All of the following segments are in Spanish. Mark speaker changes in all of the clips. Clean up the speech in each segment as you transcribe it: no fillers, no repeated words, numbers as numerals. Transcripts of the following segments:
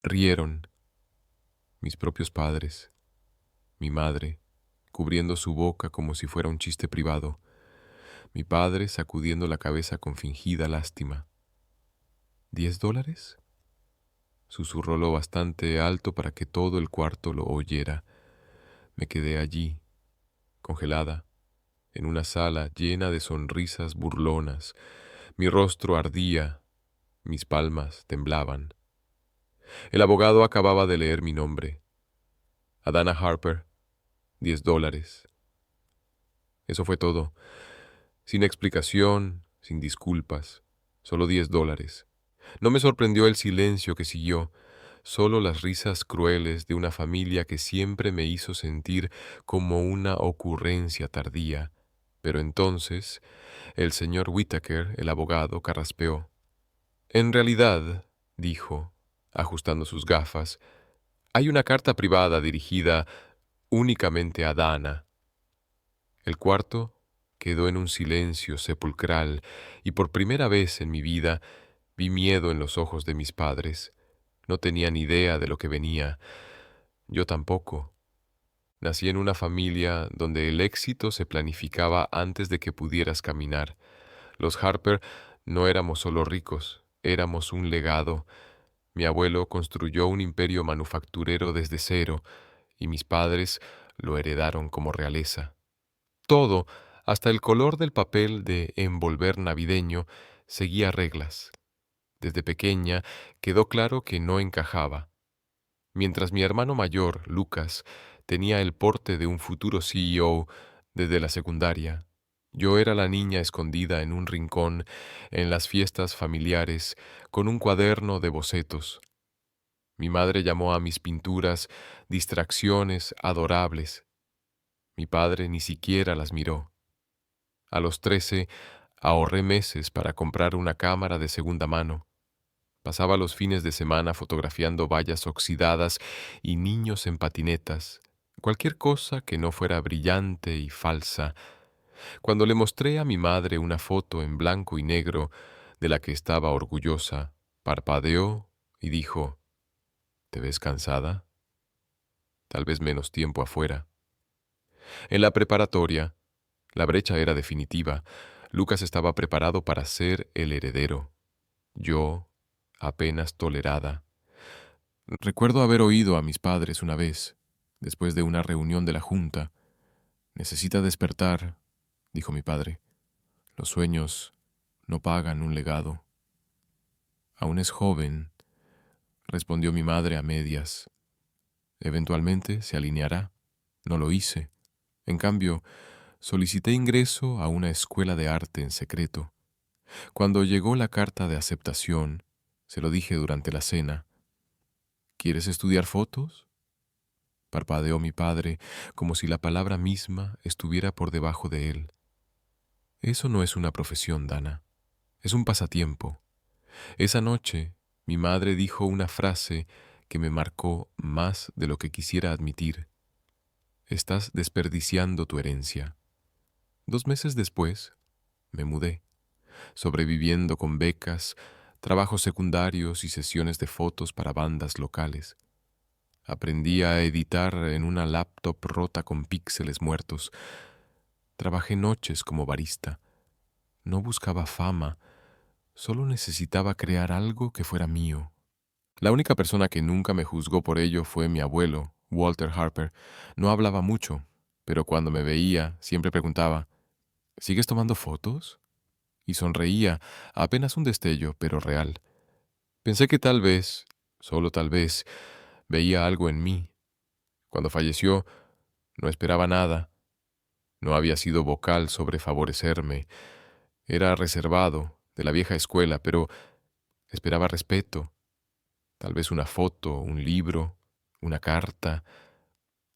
Speaker 1: Rieron mis propios padres, mi madre, cubriendo su boca como si fuera un chiste privado, mi padre sacudiendo la cabeza con fingida lástima. ¿$10? Susurró lo bastante alto para que todo el cuarto lo oyera. Me quedé allí, congelada, en una sala llena de sonrisas burlonas. Mi rostro ardía, mis palmas temblaban. El abogado acababa de leer mi nombre. Adana Harper, $10. Eso fue todo. Sin explicación, sin disculpas. Solo $10. No me sorprendió el silencio que siguió, solo las risas crueles de una familia que siempre me hizo sentir como una ocurrencia tardía. Pero entonces, el señor Whittaker, el abogado, carraspeó. En realidad, dijo, ajustando sus gafas, hay una carta privada dirigida únicamente a Dana. El cuarto quedó en un silencio sepulcral y por primera vez en mi vida vi miedo en los ojos de mis padres. No tenían idea de lo que venía. Yo tampoco. Nací en una familia donde el éxito se planificaba antes de que pudieras caminar. Los Harper no éramos solo ricos, éramos un legado. Mi abuelo construyó un imperio manufacturero desde cero y mis padres lo heredaron como realeza. Todo, hasta el color del papel de envolver navideño, seguía reglas. Desde pequeña quedó claro que no encajaba. Mientras mi hermano mayor, Lucas, tenía el porte de un futuro CEO desde la secundaria, yo era la niña escondida en un rincón en las fiestas familiares con un cuaderno de bocetos. Mi madre llamó a mis pinturas distracciones adorables. Mi padre ni siquiera las miró. A los 13 ahorré meses para comprar una cámara de segunda mano. Pasaba los fines de semana fotografiando vallas oxidadas y niños en patinetas, cualquier cosa que no fuera brillante y falsa. Cuando le mostré a mi madre una foto en blanco y negro de la que estaba orgullosa, parpadeó y dijo, ¿te ves cansada? Tal vez menos tiempo afuera. En la preparatoria, la brecha era definitiva. Lucas estaba preparado para ser el heredero. Yo, apenas tolerada. Recuerdo haber oído a mis padres una vez, después de una reunión de la junta. Necesita despertar, dijo mi padre. Los sueños no pagan un legado. Aún es joven, respondió mi madre a medias. Eventualmente se alineará. No lo hice. En cambio, solicité ingreso a una escuela de arte en secreto. Cuando llegó la carta de aceptación, se lo dije durante la cena. ¿Quieres estudiar fotos? Parpadeó mi padre, como si la palabra misma estuviera por debajo de él. Eso no es una profesión, Dana. Es un pasatiempo. Esa noche, mi madre dijo una frase que me marcó más de lo que quisiera admitir. Estás desperdiciando tu herencia. 2 meses después, me mudé, sobreviviendo con becas, trabajos secundarios y sesiones de fotos para bandas locales. Aprendí a editar en una laptop rota con píxeles muertos. Trabajé noches como barista. No buscaba fama, solo necesitaba crear algo que fuera mío. La única persona que nunca me juzgó por ello fue mi abuelo, Walter Harper. No hablaba mucho, pero cuando me veía siempre preguntaba, ¿sigues tomando fotos? Y sonreía, apenas un destello, pero real. Pensé que tal vez, solo tal vez, veía algo en mí. Cuando falleció, no esperaba nada. No había sido vocal sobre favorecerme. Era reservado, de la vieja escuela, pero esperaba respeto. Tal vez una foto, un libro, una carta,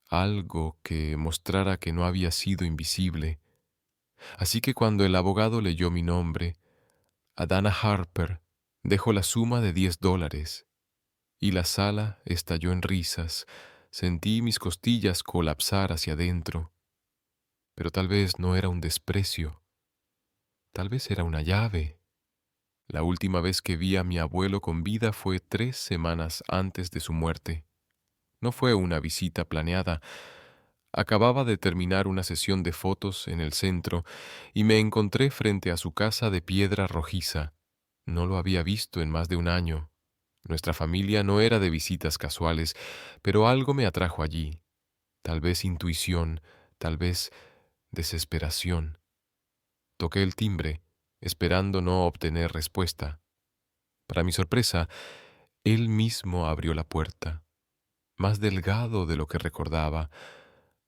Speaker 1: algo que mostrara que no había sido invisible. Así que cuando el abogado leyó mi nombre, Adana Harper dejó la suma de $10 y la sala estalló en risas. Sentí mis costillas colapsar hacia adentro. Pero tal vez no era un desprecio, tal vez era una llave. La última vez que vi a mi abuelo con vida fue 3 semanas antes de su muerte. No fue una visita planeada. Acababa de terminar una sesión de fotos en el centro y me encontré frente a su casa de piedra rojiza. No lo había visto en más de un año. Nuestra familia no era de visitas casuales, pero algo me atrajo allí. Tal vez intuición, tal vez desesperación. Toqué el timbre, esperando no obtener respuesta. Para mi sorpresa, él mismo abrió la puerta, más delgado de lo que recordaba,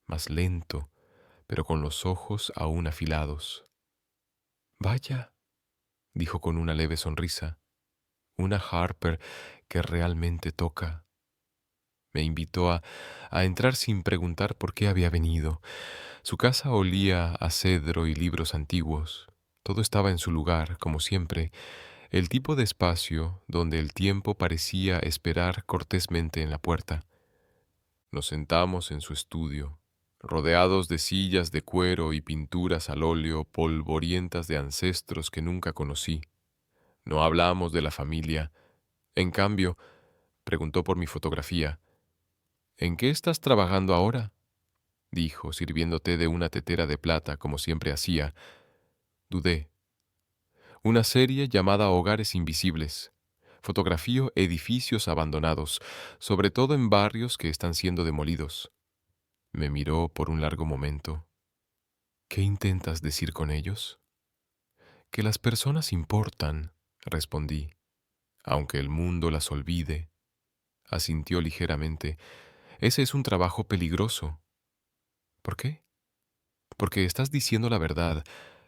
Speaker 1: más lento, pero con los ojos aún afilados. Vaya, dijo con una leve sonrisa, una Harper que realmente toca. Me invitó a entrar sin preguntar por qué había venido. Su casa olía a cedro y libros antiguos. Todo estaba en su lugar, como siempre, el tipo de espacio donde el tiempo parecía esperar cortésmente en la puerta. Nos sentamos en su estudio, rodeados de sillas de cuero y pinturas al óleo polvorientas de ancestros que nunca conocí. No hablamos de la familia. En cambio, preguntó por mi fotografía. ¿En qué estás trabajando ahora?, dijo, sirviendo té de una tetera de plata como siempre hacía. Dudé. Una serie llamada Hogares Invisibles. Fotografío edificios abandonados, sobre todo en barrios que están siendo demolidos. Me miró por un largo momento. ¿Qué intentas decir con ellos? Que las personas importan, respondí, aunque el mundo las olvide. Asintió ligeramente. Ese es un trabajo peligroso. ¿Por qué? Porque estás diciendo la verdad,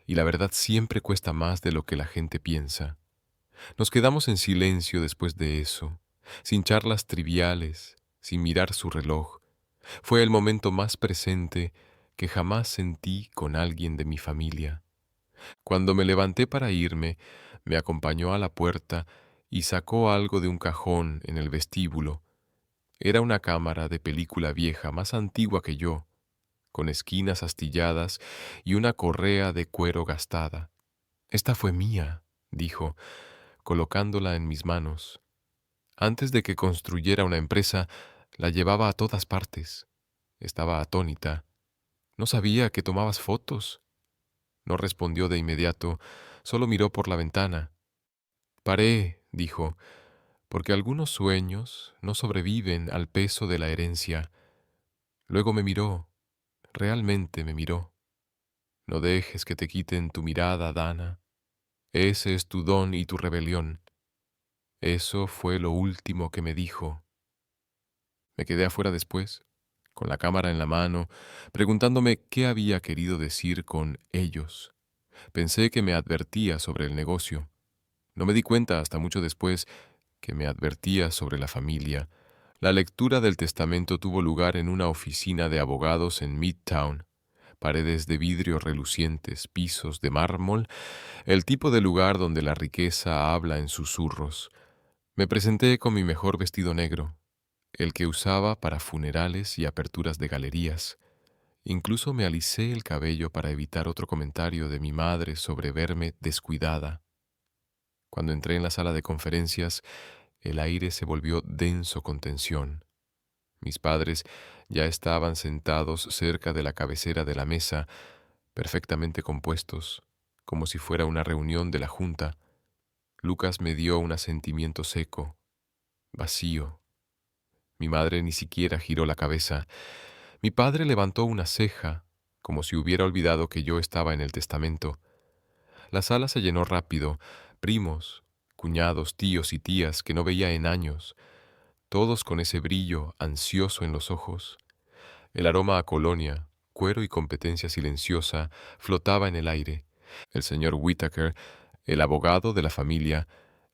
Speaker 1: y la verdad siempre cuesta más de lo que la gente piensa. Nos quedamos en silencio después de eso, sin charlas triviales, sin mirar su reloj. Fue el momento más presente que jamás sentí con alguien de mi familia. Cuando me levanté para irme, me acompañó a la puerta y sacó algo de un cajón en el vestíbulo. Era una cámara de película vieja, más antigua que yo, con esquinas astilladas y una correa de cuero gastada. «Esta fue mía», dijo, colocándola en mis manos. Antes de que construyera una empresa, la llevaba a todas partes. Estaba atónita. «No sabía que tomabas fotos». No respondió de inmediato, solo miró por la ventana. «Paré», dijo, «porque algunos sueños no sobreviven al peso de la herencia». Luego me miró, realmente me miró. «No dejes que te quiten tu mirada, Dana. Ese es tu don y tu rebelión». Eso fue lo último que me dijo. Me quedé afuera después, con la cámara en la mano, preguntándome qué había querido decir con ellos. Pensé que me advertía sobre el negocio. No me di cuenta hasta mucho después que me advertía sobre la familia. La lectura del testamento tuvo lugar en una oficina de abogados en Midtown. Paredes de vidrio relucientes, pisos de mármol, el tipo de lugar donde la riqueza habla en susurros. Me presenté con mi mejor vestido negro, el que usaba para funerales y aperturas de galerías. Incluso me alicé el cabello para evitar otro comentario de mi madre sobre verme descuidada. Cuando entré en la sala de conferencias, el aire se volvió denso con tensión. Mis padres ya estaban sentados cerca de la cabecera de la mesa, perfectamente compuestos, como si fuera una reunión de la junta. Lucas me dio un asentimiento seco, vacío. Mi madre ni siquiera giró la cabeza. Mi padre levantó una ceja, como si hubiera olvidado que yo estaba en el testamento. La sala se llenó rápido, primos, cuñados, tíos y tías que no veía en años, todos con ese brillo ansioso en los ojos. El aroma a colonia, cuero y competencia silenciosa flotaba en el aire. El señor Whittaker, el abogado de la familia,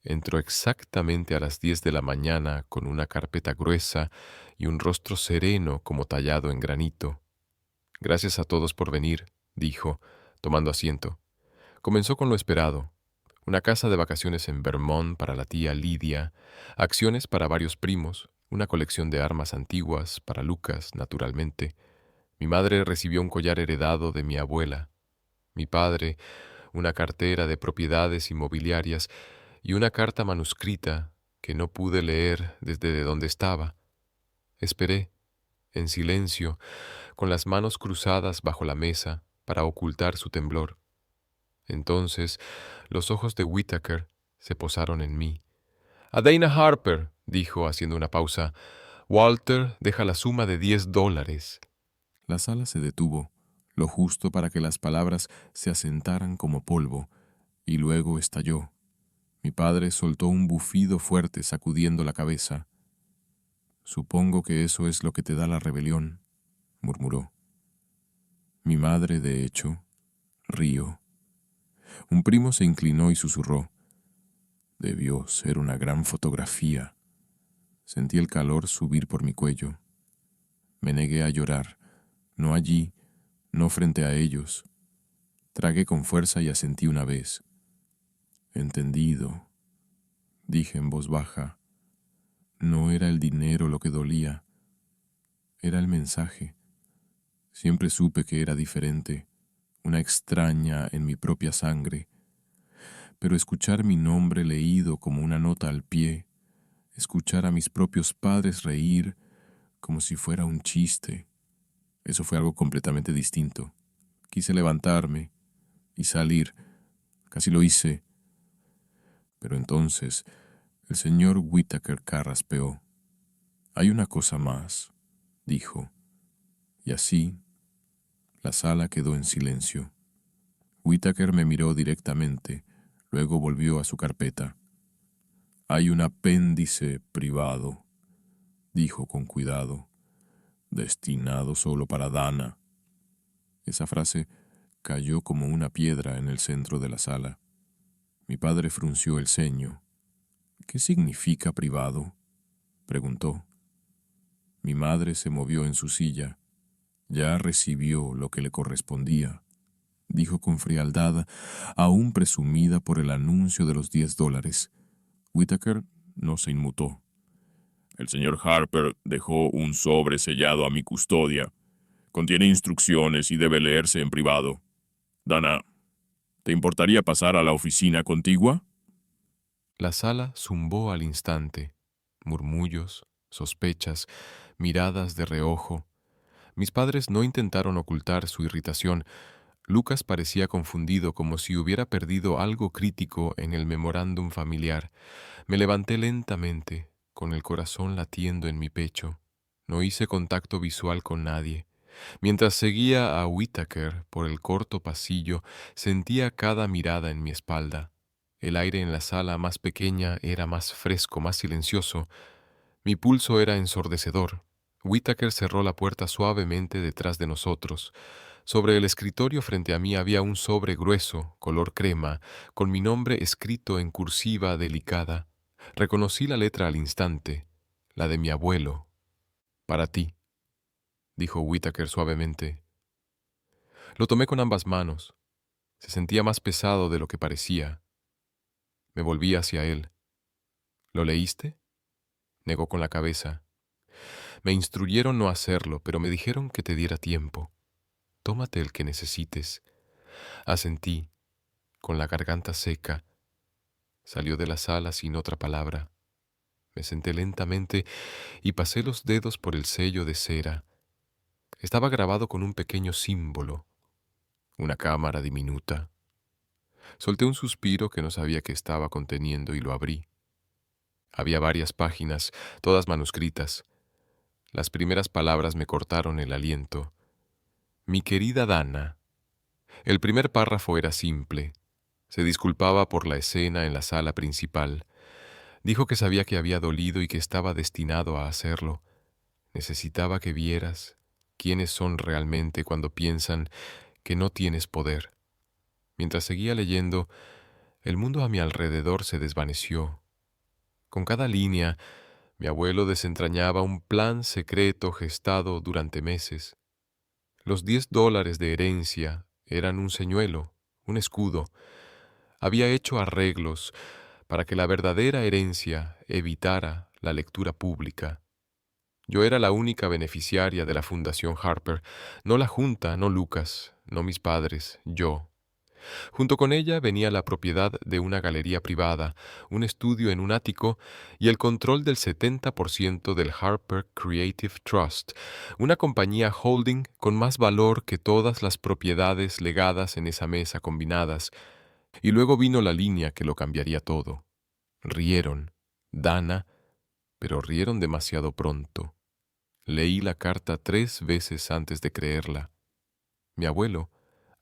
Speaker 1: entró exactamente a las 10 de la mañana con una carpeta gruesa y un rostro sereno como tallado en granito. «Gracias a todos por venir», dijo, tomando asiento. Comenzó con lo esperado: una casa de vacaciones en Vermont para la tía Lidia, acciones para varios primos, una colección de armas antiguas para Lucas, naturalmente. Mi madre recibió un collar heredado de mi abuela. Mi padre, una cartera de propiedades inmobiliarias, y una carta manuscrita que no pude leer desde de donde estaba. Esperé, en silencio, con las manos cruzadas bajo la mesa para ocultar su temblor. Entonces, los ojos de Whittaker se posaron en mí. A Dana Harper, dijo haciendo una pausa. Walter deja la suma de $10.
Speaker 2: La sala se detuvo, lo justo para que las palabras se asentaran como polvo, y luego estalló. Mi padre soltó un bufido fuerte sacudiendo la cabeza. Supongo que eso es lo que te da la rebelión, murmuró. Mi madre, de hecho, rió. Un primo se inclinó y susurró. Debió ser una gran fotografía. Sentí el calor subir por mi cuello. Me negué a llorar, no allí, no frente a ellos. Tragué con fuerza y asentí una vez. Entendido, dije en voz baja. No era el dinero lo que dolía, era el mensaje. Siempre supe que era diferente, una extraña en mi propia sangre. Pero escuchar mi nombre leído como una nota al pie, escuchar a mis propios padres reír como si fuera un chiste, eso fue algo completamente distinto. Quise levantarme y salir, casi lo hice, pero entonces el señor Whittaker carraspeó. Hay una cosa más, dijo, y así la sala quedó en silencio. Whittaker me miró directamente, luego volvió a su carpeta. Hay un apéndice privado, dijo con cuidado, destinado solo para Dana. Esa frase cayó como una piedra en el centro de la sala. Mi padre frunció el ceño. ¿Qué significa privado?, preguntó. Mi madre se movió en su silla. Ya recibió lo que le correspondía, dijo con frialdad, aún presumida por el anuncio de los $10. Whittaker no se inmutó. El señor Harper dejó un sobre sellado a mi custodia. Contiene instrucciones y debe leerse en privado. Dana, ¿te importaría pasar a la oficina contigua?
Speaker 1: La sala zumbó al instante. Murmullos, sospechas, miradas de reojo. Mis padres no intentaron ocultar su irritación. Lucas parecía confundido, como si hubiera perdido algo crítico en el memorándum familiar. Me levanté lentamente, con el corazón latiendo en mi pecho. No hice contacto visual con nadie. Mientras seguía a Whittaker por el corto pasillo, sentía cada mirada en mi espalda. El aire en la sala más pequeña era más fresco, más silencioso. Mi pulso era ensordecedor. Whittaker cerró la puerta suavemente detrás de nosotros. Sobre el escritorio frente a mí había un sobre grueso, color crema, con mi nombre escrito en cursiva delicada. Reconocí la letra al instante, la de mi abuelo. Para ti, dijo Whittaker suavemente. Lo tomé con ambas manos. Se sentía más pesado de lo que parecía. Me volví hacia él. ¿Lo leíste? Negó con la cabeza. Me instruyeron no hacerlo, pero me dijeron que te diera tiempo. Tómate el que necesites. Asentí, con la garganta seca. Salió de la sala sin otra palabra. Me senté lentamente y pasé los dedos por el sello de cera. Estaba grabado con un pequeño símbolo, una cámara diminuta. Solté un suspiro que no sabía que estaba conteniendo y lo abrí. Había varias páginas, todas manuscritas. Las primeras palabras me cortaron el aliento. Mi querida Dana. El primer párrafo era simple. Se disculpaba por la escena en la sala principal. Dijo que sabía que había dolido y que estaba destinado a hacerlo. Necesitaba que vieras quiénes son realmente cuando piensan que no tienes poder. Mientras seguía leyendo, el mundo a mi alrededor se desvaneció. Con cada línea, mi abuelo desentrañaba un plan secreto gestado durante meses. Los $10 de herencia eran un señuelo, un escudo. Había hecho arreglos para que la verdadera herencia evitara la lectura pública. Yo era la única beneficiaria de la Fundación Harper, no la Junta, no Lucas, no mis padres, yo. Junto con ella venía la propiedad de una galería privada, un estudio en un ático y el control del 70% del Harper Creative Trust, una compañía holding con más valor que todas las propiedades legadas en esa mesa combinadas. Y luego vino la línea que lo cambiaría todo. Rieron, Dana, pero rieron demasiado pronto. Leí la carta 3 veces antes de creerla. Mi abuelo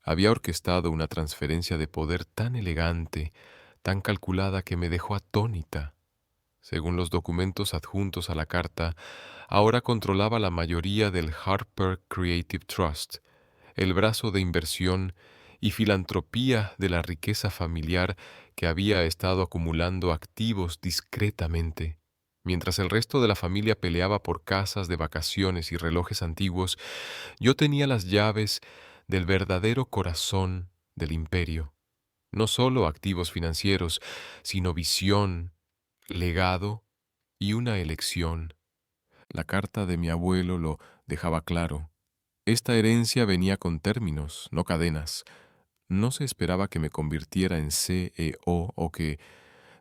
Speaker 1: había orquestado una transferencia de poder tan elegante, tan calculada que me dejó atónita. Según los documentos adjuntos a la carta, ahora controlaba la mayoría del Harper Creative Trust, el brazo de inversión y filantropía de la riqueza familiar que había estado acumulando activos discretamente. Mientras el resto de la familia peleaba por casas de vacaciones y relojes antiguos, yo tenía las llaves del verdadero corazón del imperio. No solo activos financieros, sino visión, legado y una elección. La carta de mi abuelo lo dejaba claro. Esta herencia venía con términos, no cadenas. No se esperaba que me convirtiera en CEO o que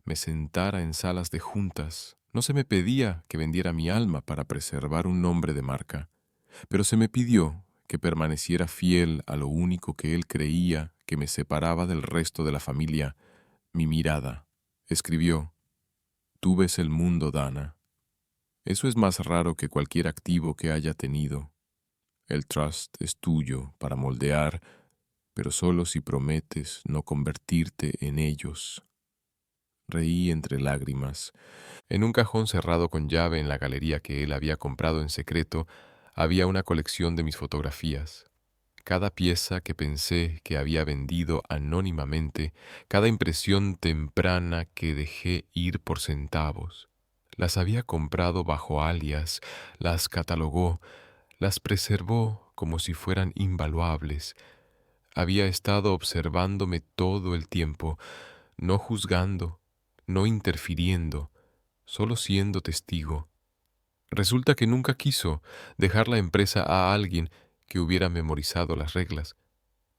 Speaker 1: me sentara en salas de juntas. No se me pedía que vendiera mi alma para preservar un nombre de marca, pero se me pidió que permaneciera fiel a lo único que él creía que me separaba del resto de la familia, mi mirada. Escribió: «Tú ves el mundo, Dana. Eso es más raro que cualquier activo que haya tenido. El trust es tuyo para moldear, pero solo si prometes no convertirte en ellos». Reí entre lágrimas. En un cajón cerrado con llave en la galería que él había comprado en secreto, había una colección de mis fotografías. Cada pieza que pensé que había vendido anónimamente, cada impresión temprana que dejé ir por centavos. Las había comprado bajo alias, las catalogó, las preservó como si fueran invaluables. Había estado observándome todo el tiempo, no juzgando, no interfiriendo, solo siendo testigo. Resulta que nunca quiso dejar la empresa a alguien que hubiera memorizado las reglas.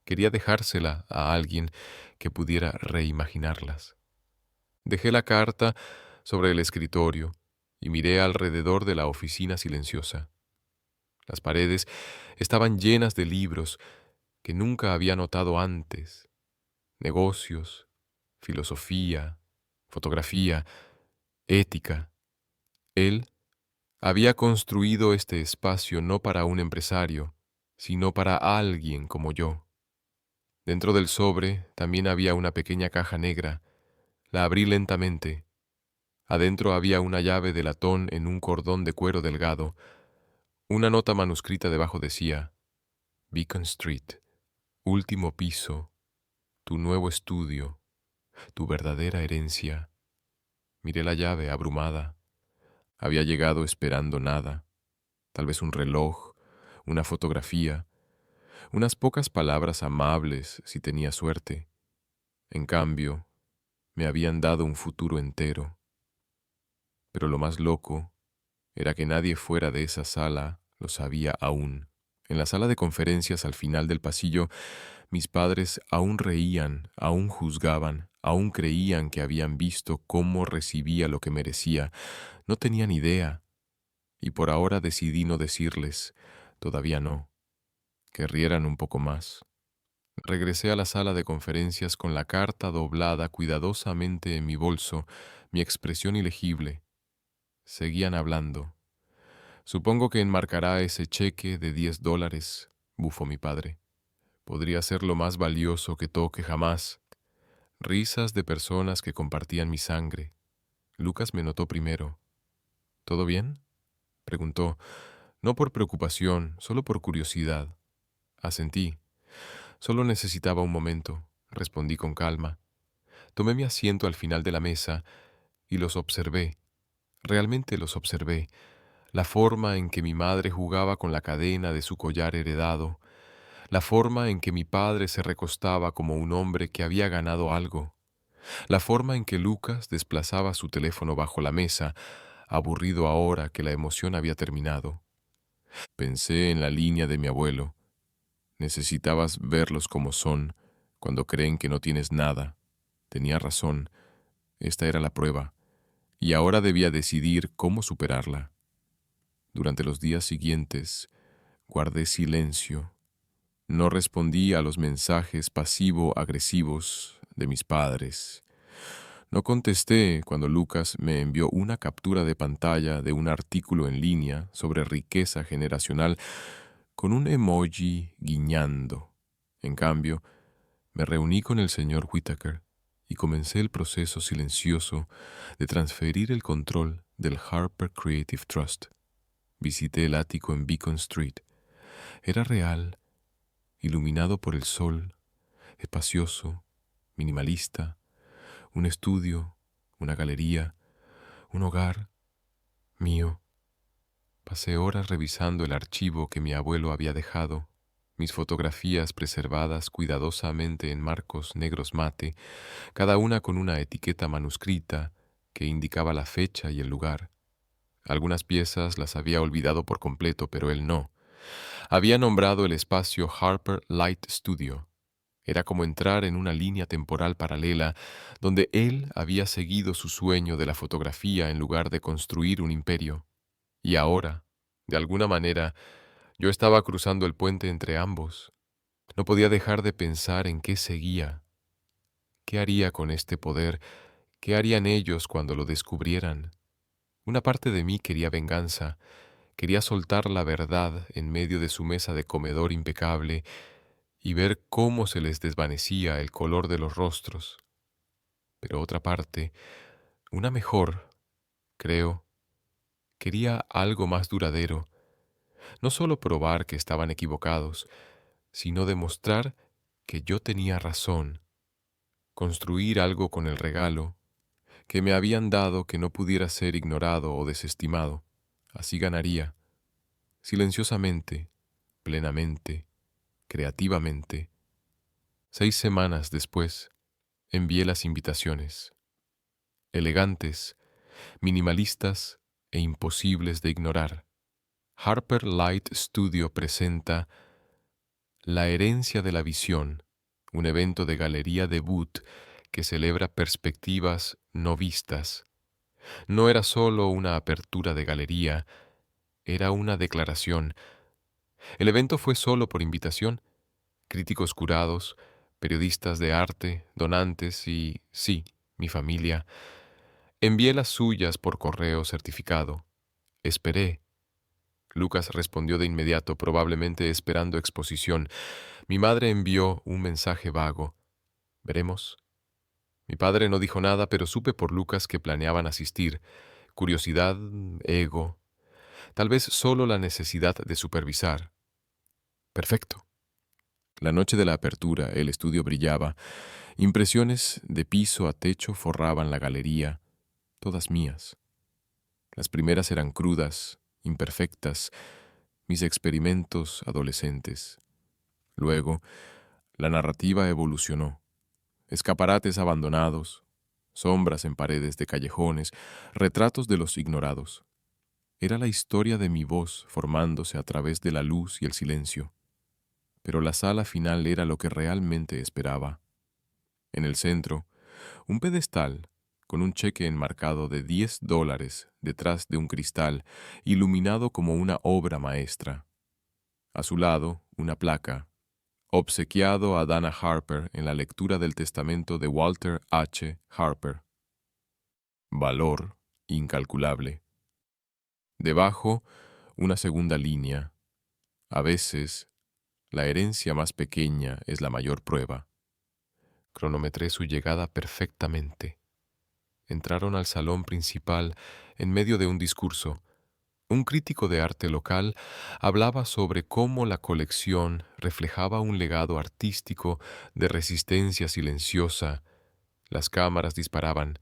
Speaker 1: Quería dejársela a alguien que pudiera reimaginarlas. Dejé la carta sobre el escritorio y miré alrededor de la oficina silenciosa. Las paredes estaban llenas de libros que nunca había notado antes. Negocios, filosofía, fotografía, ética. Él había construido este espacio no para un empresario, sino para alguien como yo. Dentro del sobre también había una pequeña caja negra. La abrí lentamente. Adentro había una llave de latón en un cordón de cuero delgado. Una nota manuscrita debajo decía: «Beacon Street, último piso, tu nuevo estudio, tu verdadera herencia». Miré la llave abrumada. Había llegado esperando nada. Tal vez un reloj, una fotografía, unas pocas palabras amables si tenía suerte. En cambio, me habían dado un futuro entero. Pero lo más loco era que nadie fuera de esa sala lo sabía aún. En la sala de conferencias al final del pasillo, mis padres aún reían, aún juzgaban, aún creían que habían visto cómo recibía lo que merecía. No tenían idea, y por ahora decidí no decirles, todavía no, que rieran un poco más. Regresé a la sala de conferencias con la carta doblada cuidadosamente en mi bolso, mi expresión ilegible. Seguían hablando. «Supongo que enmarcará ese cheque de $10», bufó mi padre. «Podría ser lo más valioso que toque jamás». Risas de personas que compartían mi sangre. Lucas me notó primero. «¿Todo bien?», preguntó, no por preocupación, solo por curiosidad. Asentí. «Solo necesitaba un momento», respondí con calma. Tomé mi asiento al final de la mesa y los observé. Realmente los observé. La forma en que mi madre jugaba con la cadena de su collar heredado, la forma en que mi padre se recostaba como un hombre que había ganado algo, la forma en que Lucas desplazaba su teléfono bajo la mesa, aburrido ahora que la emoción había terminado. Pensé en la línea de mi abuelo. Necesitabas verlos como son,
Speaker 2: cuando creen que no tienes nada. Tenía razón, esta era la prueba, y ahora debía decidir cómo superarla. Durante los días siguientes, guardé silencio. No respondí a los mensajes pasivo-agresivos de mis padres. No contesté cuando Lucas me envió una captura de pantalla de un artículo en línea sobre riqueza generacional con un emoji guiñando. En cambio, me reuní con el señor Whittaker y comencé el proceso silencioso de transferir el control del Harper Creative Trust. Visité el ático en Beacon Street. Era real, iluminado por el sol, espacioso, minimalista, un estudio, una galería, un hogar mío. Pasé horas revisando el archivo que mi abuelo había dejado, mis fotografías preservadas cuidadosamente en marcos negros mate, cada una con una etiqueta manuscrita que indicaba la fecha y el lugar. Algunas piezas las había olvidado por completo, pero él no. Había nombrado el espacio Harper Light Studio. Era como entrar en una línea temporal paralela donde él había seguido su sueño de la fotografía en lugar de construir un imperio. Y ahora, de alguna manera, yo estaba cruzando el puente entre ambos. No podía dejar de pensar en qué seguía. ¿Qué haría con este poder? ¿Qué harían ellos cuando lo descubrieran? Una parte de mí quería venganza. Quería soltar la verdad en medio de su mesa de comedor impecable y ver cómo se les desvanecía el color de los rostros. Pero otra parte, una mejor, creo, quería algo más duradero. No solo probar que estaban equivocados, sino demostrar que yo tenía razón, construir algo con el regalo que me habían dado que no pudiera ser ignorado o desestimado. Así ganaría, silenciosamente, plenamente, creativamente. 6 semanas después, envié las invitaciones, elegantes, minimalistas e imposibles de ignorar. Harper Light Studio presenta La herencia de la visión, un evento de galería debut que celebra perspectivas no vistas. No era solo una apertura de galería, era una declaración. El evento fue solo por invitación. Críticos curados, periodistas de arte, donantes y, sí, mi familia. Envié las suyas por correo certificado. Esperé. Lucas respondió de inmediato, probablemente esperando exposición. Mi madre envió un mensaje vago. ¿Veremos? Mi padre no dijo nada, pero supe por Lucas que planeaban asistir. Curiosidad, ego, tal vez solo la necesidad de supervisar. Perfecto. La noche de la apertura, el estudio brillaba. Impresiones de piso a techo forraban la galería, todas mías. Las primeras eran crudas, imperfectas, mis experimentos adolescentes. Luego, la narrativa evolucionó. Escaparates abandonados, sombras en paredes de callejones, retratos de los ignorados. Era la historia de mi voz formándose a través de la luz y el silencio. Pero la sala final era lo que realmente esperaba. En el centro, un pedestal con un cheque enmarcado de $10 detrás de un cristal, iluminado como una obra maestra. A su lado, una placa, obsequiado a Dana Harper en la lectura del testamento de Walter H. Harper. Valor incalculable. Debajo, una segunda línea. A veces, la herencia más pequeña es la mayor prueba. Cronometré su llegada perfectamente. Entraron al salón principal en medio de un discurso. Un crítico de arte local hablaba sobre cómo la colección reflejaba un legado artístico de resistencia silenciosa. Las cámaras disparaban.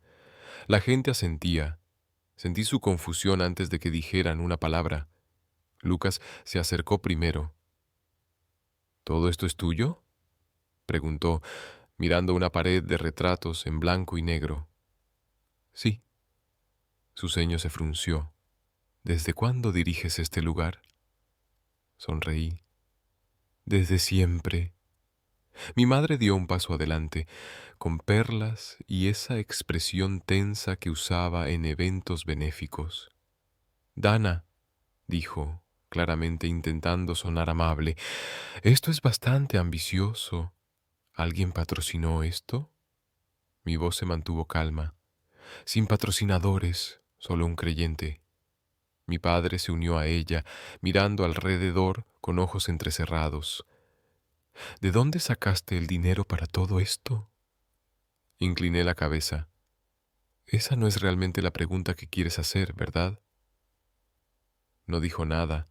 Speaker 2: La gente asentía. Sentí su confusión antes de que dijeran una palabra. Lucas se acercó primero. ¿Todo esto es tuyo?, preguntó, mirando una pared de retratos en blanco y negro. Sí. Su ceño se frunció. ¿Desde cuándo diriges este lugar? Sonreí. Desde siempre.
Speaker 1: Mi madre dio un paso adelante, con perlas y esa expresión tensa que usaba en eventos benéficos. Dana, dijo, claramente intentando sonar amable, esto es bastante ambicioso. ¿Alguien patrocinó esto? Mi voz se mantuvo calma. Sin patrocinadores, solo un creyente. Mi padre se unió a ella, mirando alrededor con ojos entrecerrados. ¿De dónde sacaste el dinero para todo esto? Incliné la cabeza. Esa no es realmente la pregunta que quieres hacer, ¿verdad? No dijo nada.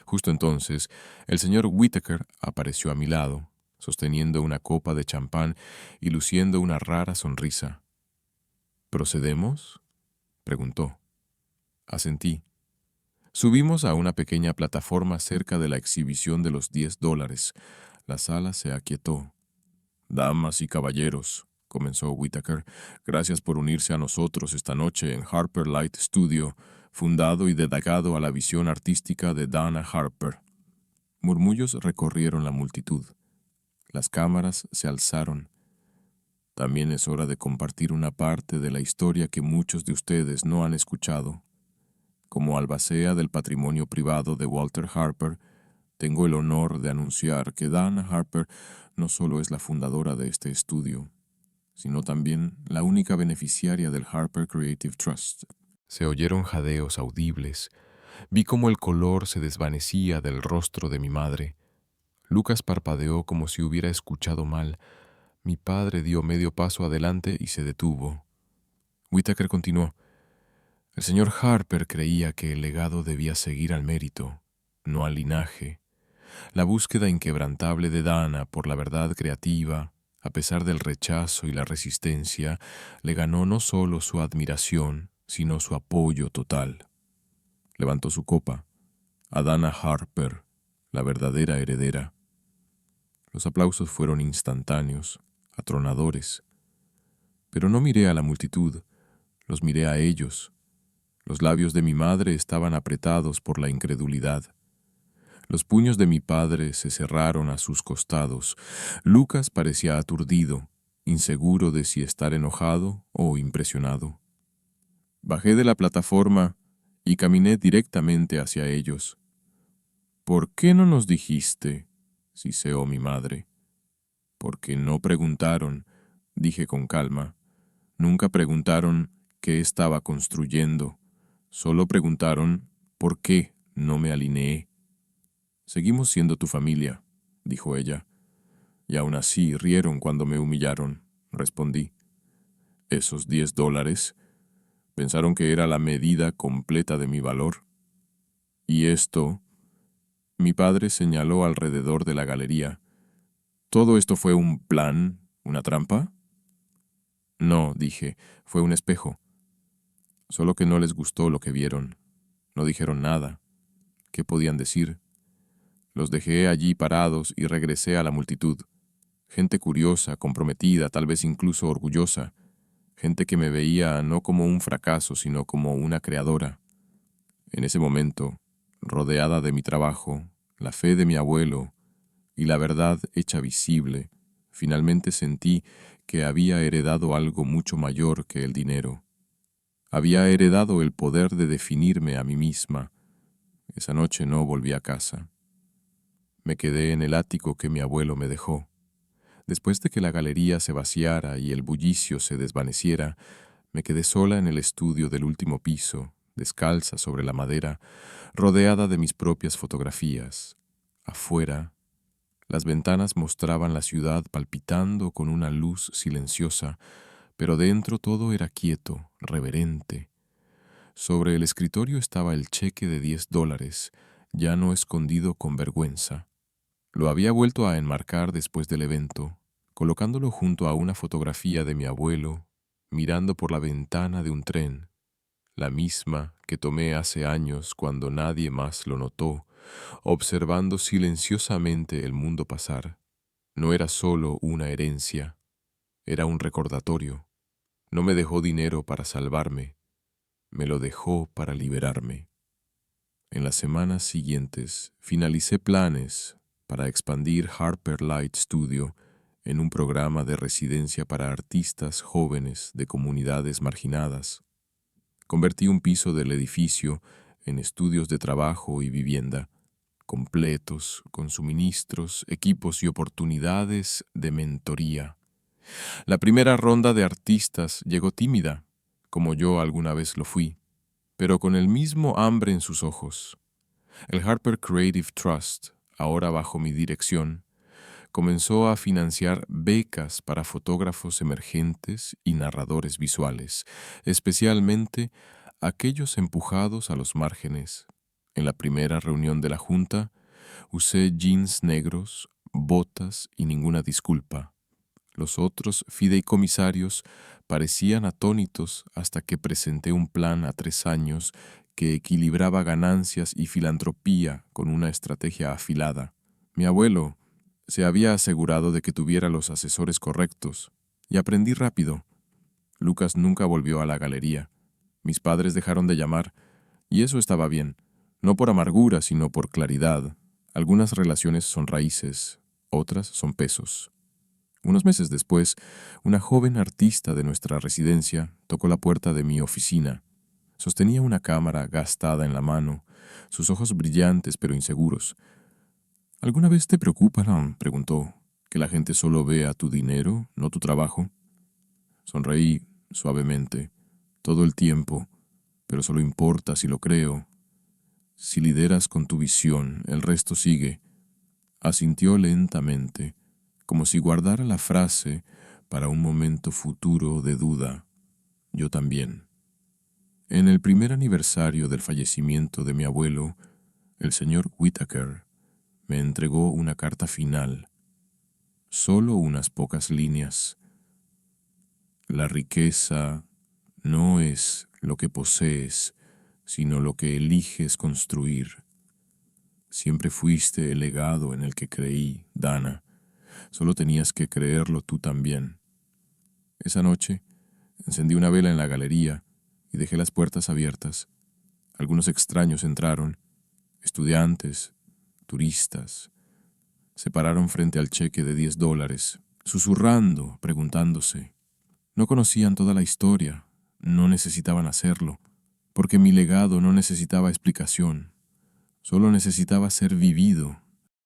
Speaker 2: Justo entonces, el señor Whittaker apareció a mi lado, sosteniendo una copa de champán y luciendo una rara sonrisa. ¿Procedemos?, preguntó. Asentí. Subimos a una pequeña plataforma cerca de la exhibición de los $10. La sala se aquietó. Damas y caballeros, comenzó Whittaker, gracias por unirse a nosotros esta noche en Harper Light Studio, fundado y dedicado a la visión artística de Dana Harper. Murmullos recorrieron la multitud. Las cámaras se alzaron. También es hora de compartir una parte de la historia que muchos de ustedes no han escuchado. Como albacea del patrimonio privado de Walter Harper, tengo el honor de anunciar que Dana Harper no solo es la fundadora de este estudio, sino también la única beneficiaria del Harper Creative Trust.
Speaker 1: Se oyeron jadeos audibles. Vi cómo el color se desvanecía del rostro de mi madre. Lucas parpadeó como si hubiera escuchado mal. Mi padre dio medio paso adelante y se detuvo. Whittaker continuó. El señor Harper creía que el legado debía seguir al mérito, no al linaje. La búsqueda inquebrantable de Dana por la verdad creativa, a pesar del rechazo y la resistencia, le ganó no solo su admiración, sino su apoyo total. Levantó su copa. A Dana Harper, la verdadera heredera. Los aplausos fueron instantáneos, atronadores. Pero no miré a la multitud, los miré a ellos. Los labios de mi madre estaban apretados por la incredulidad. Los puños de mi padre se cerraron a sus costados. Lucas parecía aturdido, inseguro de si estar enojado o impresionado. Bajé de la plataforma y caminé directamente hacia ellos. «¿Por qué no nos dijiste?», siseó mi madre. «Porque no preguntaron», dije con calma. «Nunca preguntaron qué estaba construyendo. Solo preguntaron por qué no me alineé». «Seguimos siendo tu familia», dijo ella. «Y aún así rieron cuando me humillaron», respondí. «¿Esos $10? Pensaron que era la medida completa de mi valor». «¿Y esto?», mi padre señaló alrededor de la galería. «¿Todo esto fue un plan, una trampa?». «No», dije, «fue un espejo». Solo que no les gustó lo que vieron. No dijeron nada. ¿Qué podían decir? Los dejé allí parados y regresé a la multitud. Gente curiosa, comprometida, tal vez incluso orgullosa. Gente que me veía no como un fracaso, sino como una creadora. En ese momento, rodeada de mi trabajo, la fe de mi abuelo y la verdad hecha visible, finalmente sentí que había heredado algo mucho mayor que el dinero. Había heredado el poder de definirme a mí misma. Esa noche no volví a casa. Me quedé en el ático que mi abuelo me dejó. Después de que la galería se vaciara y el bullicio se desvaneciera, me quedé sola en el estudio del último piso, descalza sobre la madera, rodeada de mis propias fotografías. Afuera, las ventanas mostraban la ciudad palpitando con una luz silenciosa, pero dentro todo era quieto, reverente. Sobre el escritorio estaba el cheque de $10, ya no escondido con vergüenza. Lo había vuelto a enmarcar después del evento, colocándolo junto a una fotografía de mi abuelo, mirando por la ventana de un tren, la misma que tomé hace años cuando nadie más lo notó, observando silenciosamente el mundo pasar. No era solo una herencia, era un recordatorio. No me dejó dinero para salvarme, me lo dejó para liberarme. En las semanas siguientes finalicé planes,
Speaker 2: para expandir Harper Light Studio en un programa de residencia para artistas jóvenes de comunidades marginadas. Convertí un piso del edificio en estudios de trabajo y vivienda, completos, con suministros, equipos y oportunidades de mentoría. La primera ronda de artistas llegó tímida, como yo alguna vez lo fui, pero con el mismo hambre en sus ojos. El Harper Creative Trust, ahora bajo mi dirección, comenzó a financiar becas para fotógrafos emergentes y narradores visuales, especialmente aquellos empujados a los márgenes. En la primera reunión de la junta, usé jeans negros, botas y ninguna disculpa. Los otros fideicomisarios parecían atónitos hasta que presenté un plan a 3 años que equilibraba ganancias y filantropía con una estrategia afilada. Mi abuelo se había asegurado de que tuviera los asesores correctos, y aprendí rápido. Lucas nunca volvió a la galería. Mis padres dejaron de llamar, y eso estaba bien, no por amargura, sino por claridad. Algunas relaciones son raíces, otras son pesos. Unos meses después, una joven artista de nuestra residencia tocó la puerta de mi oficina. Sostenía una cámara gastada en la mano, sus ojos brillantes pero inseguros. ¿Alguna vez te preocupa, preguntó, que la gente solo vea tu dinero, no tu trabajo? Sonreí suavemente. Todo el tiempo, pero solo importa si lo creo. Si lideras con tu visión, el resto sigue. Asintió lentamente, como si guardara la frase para un momento futuro de duda. Yo también. En el primer aniversario del fallecimiento de mi abuelo, el señor Whittaker me entregó una carta final. Solo unas pocas líneas. La riqueza no es lo que posees, sino lo que eliges construir. Siempre fuiste el legado en el que creí, Dana. Solo tenías que creerlo tú también. Esa noche, encendí una vela en la galería y dejé las puertas abiertas. Algunos extraños entraron, estudiantes, turistas. Se pararon frente al cheque de $10, susurrando, preguntándose. No conocían toda la historia, no necesitaban hacerlo, porque mi legado no necesitaba explicación, solo necesitaba ser vivido.